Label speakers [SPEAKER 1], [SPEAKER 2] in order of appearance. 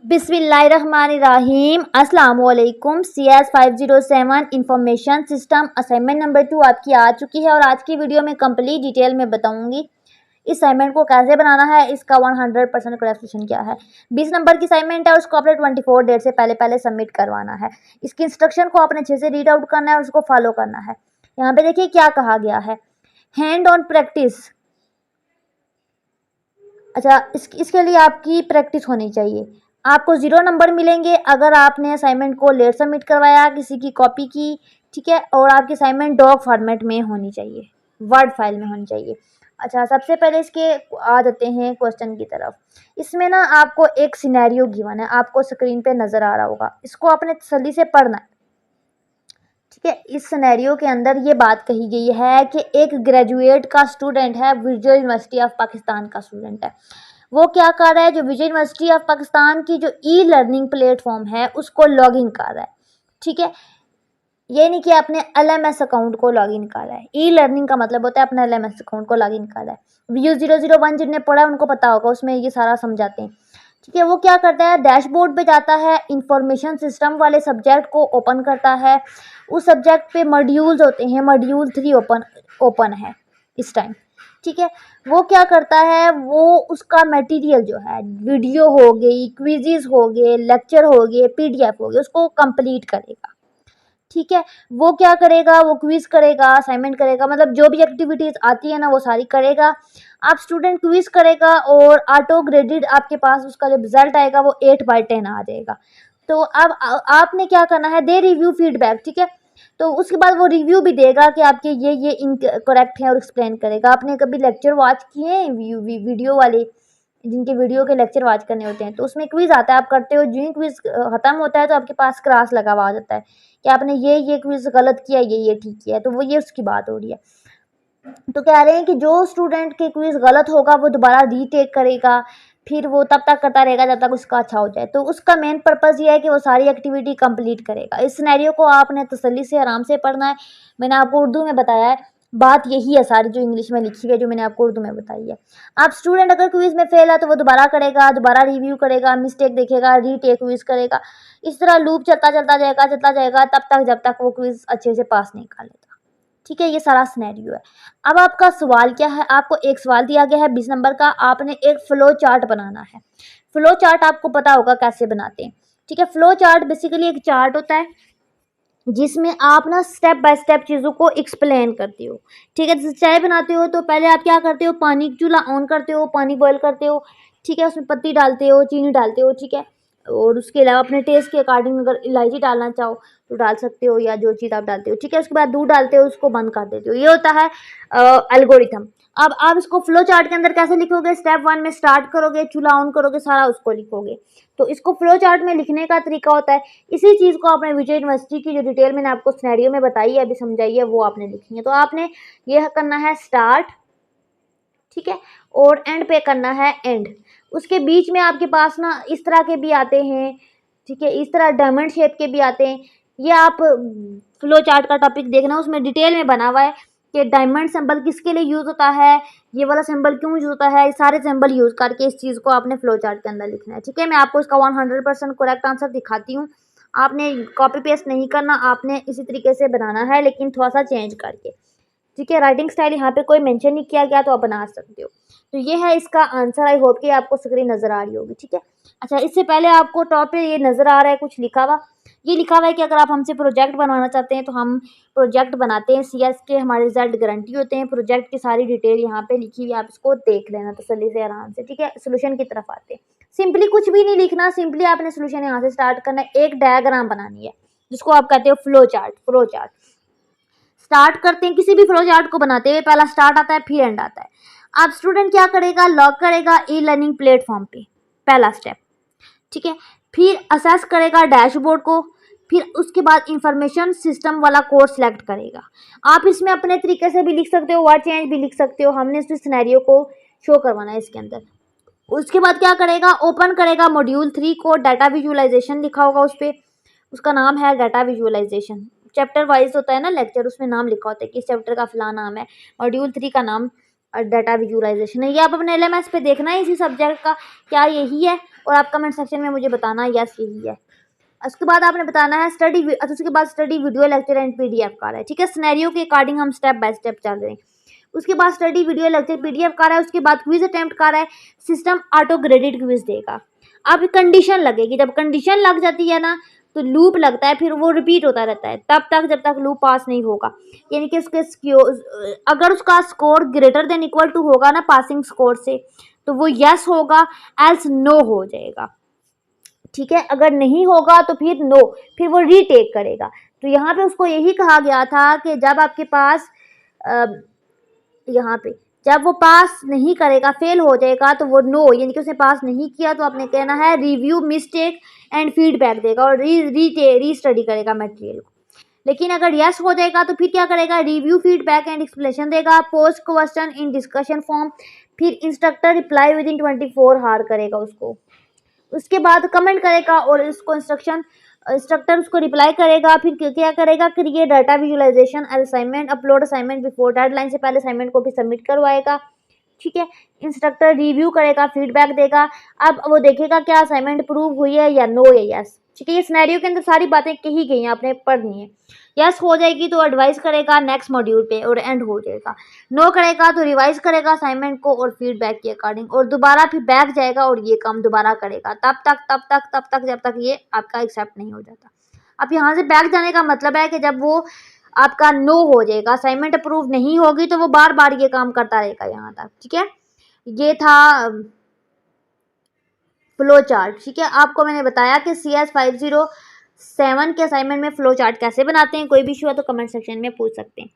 [SPEAKER 1] बिस्मिल्लाहिर्रहमानिर्रहीम अस्सलाम वालेकुम। CS 507 information system assignment number 2 आपकी आ चुकी है और आज की वीडियो में कंप्लीट डिटेल में बताऊंगी इस असाइनमेंट को कैसे बनाना है, इसका 100% करेक्ट सॉल्यूशन क्या है। 20 नंबर की असाइनमेंट है और उसको आपने 24 डेट से पहले पहले सबमिट करवाना है। इसकी इंस्ट्रक्शन को आपने अच्छे से रीड आउट करना है और उसको फॉलो करना है। यहाँ पे देखिए क्या कहा गया है, हैंड ऑन प्रैक्टिस। अच्छा, इसके लिए आपकी प्रैक्टिस होनी चाहिए। आपको 0 नंबर मिलेंगे अगर आपने असाइनमेंट को लेट सबमिट करवाया, किसी की कॉपी की, ठीक है। और आपकी असाइनमेंट डॉक फॉर्मेट में होनी चाहिए, वर्ड फाइल में होनी चाहिए। अच्छा, सबसे पहले इसके आ जाते हैं क्वेश्चन की तरफ। इसमें ना आपको एक सिनेरियो गिवन है, आपको स्क्रीन पे नज़र आ रहा होगा, इसको आपने तसल्ली से पढ़ना है, ठीक है। इस सिनेरियो के अंदर ये बात कही गई है कि एक ग्रेजुएट का स्टूडेंट है, विजय यूनिवर्सिटी ऑफ पाकिस्तान का स्टूडेंट है। वो क्या कर रहा है, जो विजय यूनिवर्सिटी ऑफ पाकिस्तान की जो ई लर्निंग प्लेटफॉर्म है उसको लॉगिन कर रहा है, ठीक है। ये नहीं कि अपने LMS अकाउंट को लॉगिन कर रहा है। ई लर्निंग का मतलब होता है अपने LMS अकाउंट को लॉगिन कर रहा है। Vue 001 जिनने पढ़ा है उनको पता होगा, उसमें ये सारा समझाते हैं, ठीक है। वो क्या करता है, डैशबोर्ड पे जाता है, इंफॉर्मेशन सिस्टम वाले सब्जेक्ट को ओपन करता है। उस सब्जेक्ट पे मॉड्यूल्स होते हैं, मॉड्यूल 3 ओपन है इस टाइम, ठीक है। वो क्या करता है, वो उसका मटेरियल जो है, वीडियो हो गई, क्विज़ेस हो गए, लेक्चर हो गए, PDF हो गए, उसको कंप्लीट करेगा, ठीक है। वो क्या करेगा, वो क्विज करेगा, असाइनमेंट करेगा, मतलब जो भी एक्टिविटीज आती है ना वो सारी करेगा। आप स्टूडेंट क्विज करेगा और ऑटो ग्रेडेड आपके पास उसका जो रिजल्ट आएगा वो 8/10 आ जाएगा। तो अब आपने क्या करना है, दे रिव्यू फीडबैक, ठीक है। तो उसके बाद वो रिव्यू भी देगा कि आपके ये इनकरेक्ट है और एक्सप्लेन करेगा। आपने कभी लेक्चर वॉच किए हैं, वीडियो वाले, जिनके वीडियो के लेक्चर वॉच करने होते हैं, तो उसमें क्विज आता है, आप करते हो, जो क्विज खत्म होता है तो आपके पास क्लास लगा हुआ आ जाता है कि आपने ये क्विज गलत किया, ये ठीक किया, तो वो ये उसकी बात हो रही है। तो कह रहे हैं कि जो स्टूडेंट के क्विज गलत होगा वो दोबारा रीटेक करेगा, फिर वो तब तक करता रहेगा जब तक उसका अच्छा हो जाए। तो उसका मेन पर्पज़ ये है कि वो सारी एक्टिविटी कंप्लीट करेगा। इस सिनेरियो को आपने तसल्ली से आराम से पढ़ना है। मैंने आपको उर्दू में बताया है, बात यही है सारी जो इंग्लिश में लिखी हुई है, जो मैंने आपको उर्दू में बताई है। आप स्टूडेंट अगर क्विज में फेल है तो वो दोबारा करेगा, दोबारा रिव्यू करेगा, मिस्टेक देखेगा, रीटेक क्विज करेगा। इस तरह लूप चलता जाएगा तब तक जब तक वो क्विज अच्छे से पास नहीं कर लेता, ठीक है। ये सारा सिनेरियो है। अब आपका सवाल क्या है, आपको एक सवाल दिया गया है 20 नंबर का, आपने एक फ्लो चार्ट बनाना है। फ्लो चार्ट आपको पता होगा कैसे बनाते हैं, ठीक है। फ्लो चार्ट बेसिकली एक चार्ट होता है जिसमें आप ना स्टेप बाय स्टेप चीज़ों को एक्सप्लेन करते हो, ठीक है। जैसे चाय बनाते हो तो पहले आप क्या करते हो, पानी चूल्हा ऑन करते हो, पानी बॉईल करते हो, ठीक है। उसमें पत्ती डालते हो, चीनी डालते हो, ठीक है। और उसके अलावा अपने टेस्ट के अकॉर्डिंग अगर इलायची डालना चाहो तो डाल सकते हो, या जो चीज़ आप डालते हो, ठीक है। उसके बाद दूध डालते हो, उसको बंद कर देते हो। ये होता है एल्गोरिथम। अब आप इसको फ्लो चार्ट के अंदर कैसे लिखोगे, स्टेप 1 में स्टार्ट करोगे, चूल्हा ऑन करोगे, सारा उसको लिखोगे। तो इसको फ्लो चार्ट में लिखने का तरीका होता है, इसी चीज़ को आपने विजय यूनिवर्सिटी की जो डिटेल मैंने आपको सिनेरियो में बताई है, अभी समझाई है, वो आपने लिखनी है। तो आपने ये करना है स्टार्ट, ठीक है, और एंड पे करना है एंड। उसके बीच में आपके पास ना इस तरह के भी आते हैं, ठीक है, इस तरह डायमंड शेप के भी आते हैं। ये आप फ्लो चार्ट का टॉपिक देखना, उसमें डिटेल में बना हुआ है कि डायमंड सिंबल किसके लिए यूज़ होता है, ये वाला सिंबल क्यों यूज़ होता है, सारे सिंबल यूज़ करके इस चीज़ को आपने फ्लो चार्ट के अंदर लिखना है, ठीक है। मैं आपको इसका 100% करेक्ट आंसर दिखाती हूँ। आपने कॉपी पेस्ट नहीं करना, आपने इसी तरीके से बनाना है, लेकिन थोड़ा सा चेंज करके, ठीक है। राइटिंग स्टाइल यहाँ पे कोई मेंशन नहीं किया गया, तो आप बना सकते हो। तो ये है इसका आंसर। आई होप कि आपको स्क्रीन नज़र आ रही होगी, ठीक है। अच्छा, इससे पहले आपको टॉप पे ये नज़र आ रहा है कुछ लिखा हुआ, ये लिखा हुआ है कि अगर आप हमसे प्रोजेक्ट बनवाना चाहते हैं तो हम प्रोजेक्ट बनाते हैं। CS के हमारे रिजल्ट गारंटी होते हैं। प्रोजेक्ट की सारी डिटेल यहाँ पे लिखी हुई है, आप इसको देख लेना तसल्ली से आराम से, ठीक है। सोल्यूशन की तरफ आते हैं। सिंपली कुछ भी नहीं लिखना, सिंपली आपने सोल्यूशन यहाँ से स्टार्ट करना है। एक डायग्राम बनानी है जिसको आप कहते हो flow chart. Flow chart start करते हैं, किसी भी फ्लो चार्ट को बनाते हुए पहला स्टार्ट आता है, फिर एंड आता है। अब स्टूडेंट क्या करेगा, लॉग करेगा ई लर्निंग प्लेटफॉर्म पे, पहला स्टेप, ठीक है। फिर असेस करेगा डैशबोर्ड को, फिर उसके बाद इंफॉर्मेशन सिस्टम वाला कोर्स सेलेक्ट करेगा। आप इसमें अपने तरीके से भी लिख सकते हो, वर्ड चेंज भी लिख सकते हो, हमने इस सिनेरियो को शो करवाना है इसके अंदर। उसके बाद क्या करेगा, ओपन करेगा मॉड्यूल 3 को, डाटा विजुअलाइजेशन लिखा होगा उस पर, उसका नाम है डाटा विजुअलाइजेशन। चैप्टर वाइज होता है ना लेक्चर, उसमें नाम लिखा होता है कि इस चैप्टर का फला नाम है। मॉड्यूल 3 का नाम डाटा विजुअलाइजेशन है। ये आप अपने LMS पे देखना है इसी सब्जेक्ट का, क्या यही है। और आप कमेंट सेक्शन में मुझे बताना यस यही है। उसके बाद आपने बताना है उसके बाद study video lecture and PDF का है, ठीक है। सिनेरियो के अकॉर्डिंग हम स्टेप बाय स्टेप चल रहे हैं। उसके बाद स्टडी वीडियो लेक्चर पीडीएफ का है, उसके बाद क्विज अटेम्प्ट का है, सिस्टम ऑटो ग्रेडेड क्विज देगा। अब कंडीशन लगेगी, जब कंडीशन लग जाती है ना तो लूप लगता है, फिर वो रिपीट होता रहता है तब तक जब तक लूप पास नहीं होगा। यानी कि अगर उसका score greater than equal to होगा ना पासिंग स्कोर से, तो वो यस होगा, एल्स नो हो जाएगा, ठीक है। अगर नहीं होगा तो फिर नो, फिर वो रीटेक करेगा। तो यहाँ पे उसको यही कहा गया था कि जब आपके पास यहाँ पे जब वो पास नहीं करेगा, फेल हो जाएगा, तो वो नो, यानी कि उसने पास नहीं किया, तो आपने कहना है रिव्यू मिस्टेक एंड फीडबैक देगा और री स्टडी करेगा मटेरियल को। लेकिन अगर यस हो जाएगा तो फिर क्या करेगा, रिव्यू फीडबैक एंड एक्सप्लेनेशन देगा, post question in discussion form, फिर इंस्ट्रक्टर रिप्लाई विद इन 24 हार करेगा उसको। उसके बाद कमेंट करेगा और इसको इंस्ट्रक्टर उसको रिप्लाई करेगा। फिर क्या करेगा, create data visualisation assignment, upload assignment before deadline, से पहले असाइनमेंट को भी सबमिट करवाएगा, ठीक है। इंस्ट्रक्टर रिव्यू करेगा, फीडबैक देगा। अब वो देखेगा क्या असाइनमेंट अप्रूव हुई है या नो या यस, ठीक है। ये सिनेरियो के अंदर सारी बातें कही गई हैं, आपने पढ़नी है। यस हो जाएगी तो एडवाइस करेगा नेक्स्ट मॉड्यूल पे और एंड हो जाएगा। नो करेगा तो रिवाइज करेगा असाइनमेंट को और फीडबैक के अकॉर्डिंग, और दोबारा फिर बैक जाएगा और ये काम दोबारा करेगा तब तक जब तक ये आपका एक्सेप्ट नहीं हो जाता। अब यहाँ से बैक जाने का मतलब है कि जब वो आपका नो हो जाएगा, असाइनमेंट अप्रूव नहीं होगी, तो वो बार बार ये काम करता रहेगा यहाँ तक, ठीक है। ये था फ्लो चार्ट, ठीक है। आपको मैंने बताया कि CS 507 के असाइनमेंट में फ्लो चार्ट कैसे बनाते हैं। कोई भी इशू है तो कमेंट सेक्शन में पूछ सकते हैं।